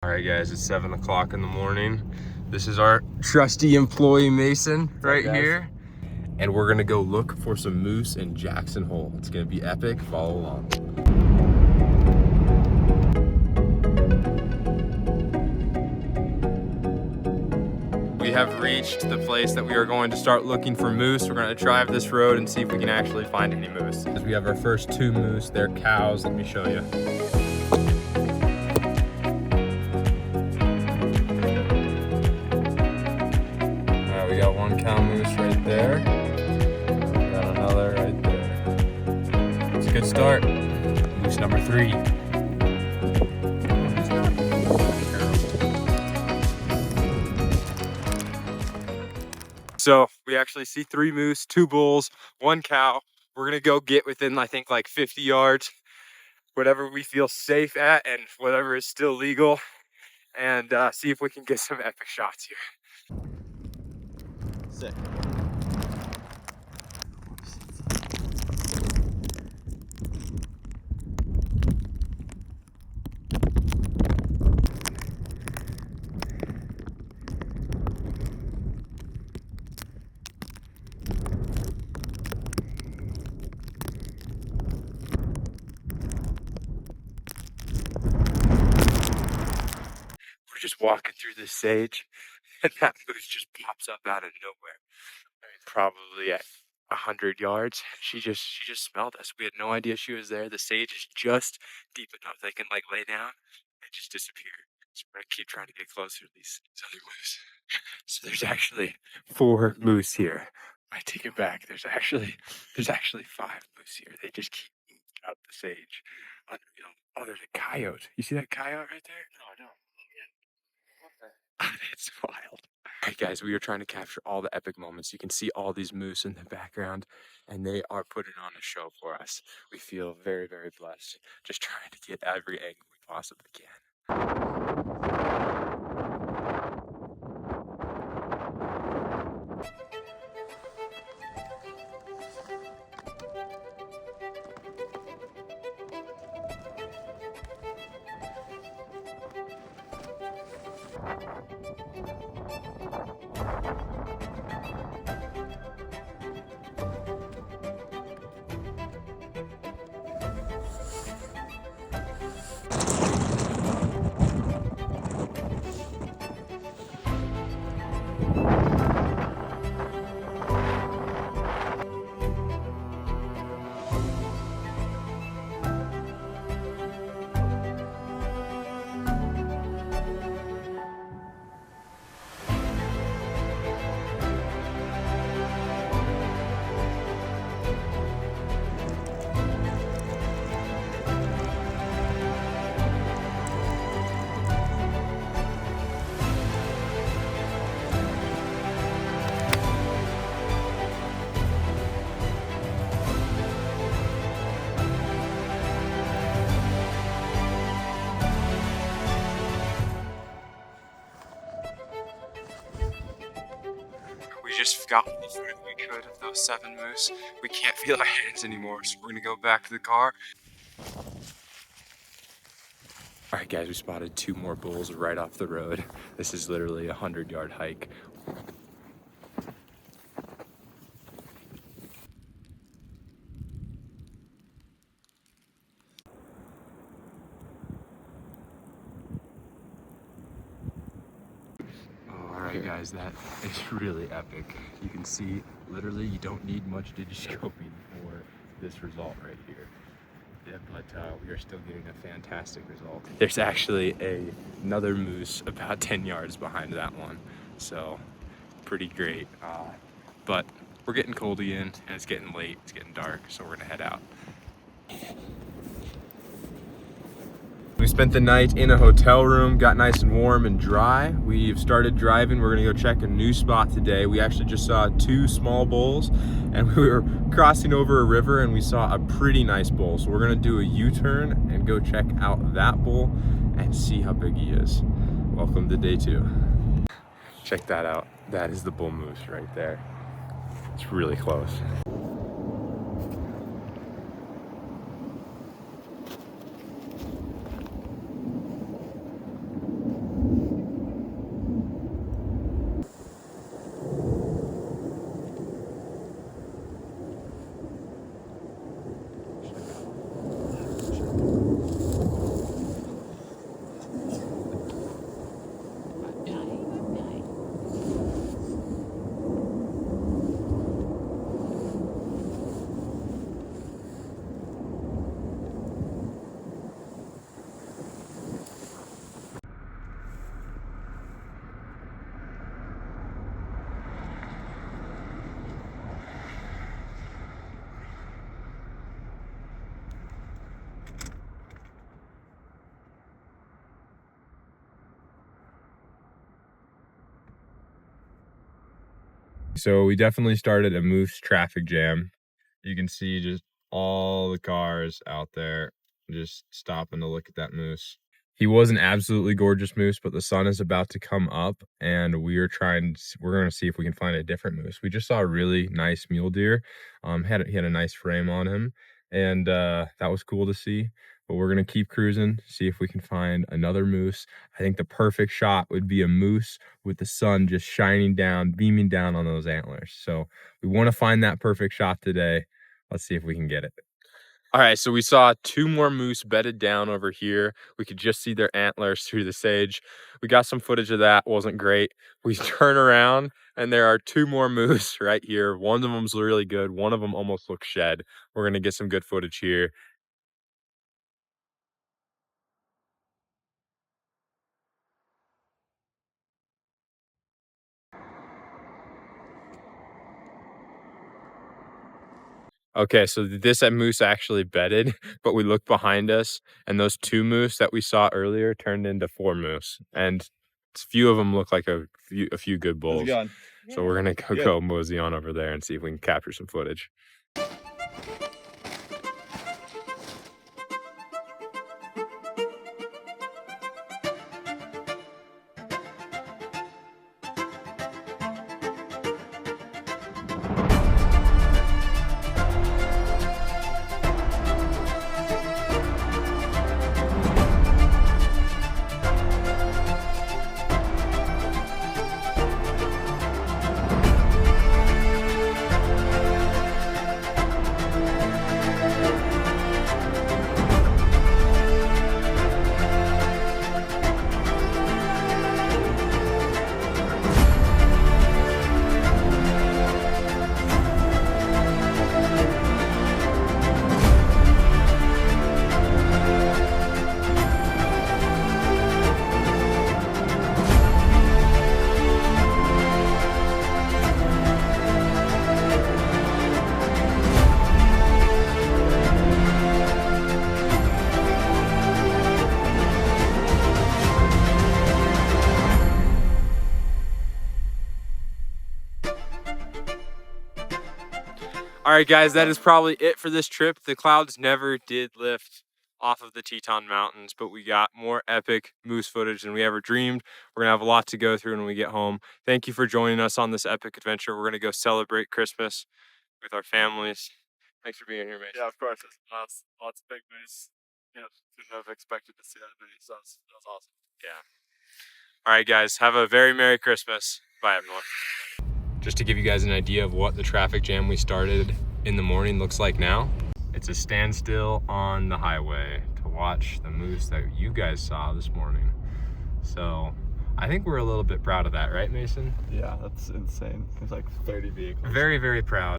All right, guys, it's 7 o'clock in the morning. This is our trusty employee Mason right here. And we're gonna go look for some moose in Jackson Hole. It's gonna be epic, follow along. We have reached the place that we are going to start looking for moose. We're gonna drive this road and see if we can actually find any moose. We have our first 2 moose, they're cows, let me show you. We got 1 cow moose right there. We got another right there. It's a good start. Moose number 3. So we actually see 3 moose, 2 bulls, 1 cow. We're gonna go get within, I think, like 50 yards, whatever we feel safe at and whatever is still legal, and see if we can get some epic shots here. Sick. We're just walking through this sage, and that moose just pops up out of nowhere. I mean, probably at 100 yards. She just smelled us. We had no idea she was there. The sage is just deep enough they can like lay down and just disappear. So we're gonna keep trying to get closer to these other moose. So there's actually 4 moose here. I take it back. There's actually 5 moose here. They just keep moving up the sage. Oh, there's a coyote. You see that coyote right there? No, I don't. It's wild. All right, guys, we are trying to capture all the epic moments. You can see all these moose in the background, and they are putting on a show for us. We feel very, very blessed. Just trying to get every angle we possibly can. We just got the food we could of those 7 moose. We can't feel our hands anymore, so we're gonna go back to the car. All right, guys, we spotted 2 more bulls right off the road. This is literally a 100-yard hike. Alright guys, that is really epic. You can see, literally, you don't need much digiscoping for this result right here. Yeah, but we are still getting a fantastic result. There's actually another moose about 10 yards behind that one. So, pretty great. But we're getting cold again, and it's getting late, it's getting dark, so we're gonna head out. We spent the night in a hotel room, got nice and warm and dry. We've started driving. We're gonna go check a new spot today. We actually just saw 2 small bulls, and we were crossing over a river and we saw a pretty nice bull. So we're gonna do a U-turn and go check out that bull and see how big he is. Welcome to day 2. Check that out. That is the bull moose right there. It's really close. So we definitely started a moose traffic jam. You can see just all the cars out there just stopping to look at that moose. He was an absolutely gorgeous moose, but the sun is about to come up and we're going to see if we can find a different moose. We just saw a really nice mule deer. He had a nice frame on him, and that was cool to see. But we're going to keep cruising, see if we can find another moose. I think the perfect shot would be a moose with the sun just shining down, beaming down on those antlers. So we want to find that perfect shot today. Let's see if we can get it. All right, so we saw 2 more moose bedded down over here. We could just see their antlers through the sage. We got some footage of that, wasn't great. We turn around and there are 2 more moose right here. One of them's really good. One of them almost looks shed. We're gonna get some good footage here. Okay, so this moose actually bedded, but we looked behind us, and those 2 moose that we saw earlier turned into 4 moose, and a few of them look like a few good bulls. So we're gonna go mosey on over there and see if we can capture some footage. All right, guys, that is probably it for this trip. The clouds never did lift off of the Teton Mountains, but we got more epic moose footage than we ever dreamed. We're gonna have a lot to go through when we get home. Thank you for joining us on this epic adventure. We're gonna go celebrate Christmas with our families. Thanks for being here, mate. Yeah, of course. Lots of big moose. You know, couldn't have expected to see that many. So that was awesome. Yeah. All right, guys, have a very Merry Christmas. Bye, everyone. Just to give you guys an idea of what the traffic jam we started in the morning looks like now, it's a standstill on the highway to watch the moose that you guys saw this morning. So I think we're a little bit proud of that, right, Mason? Yeah, that's insane. It's like 30 vehicles. Very, very proud.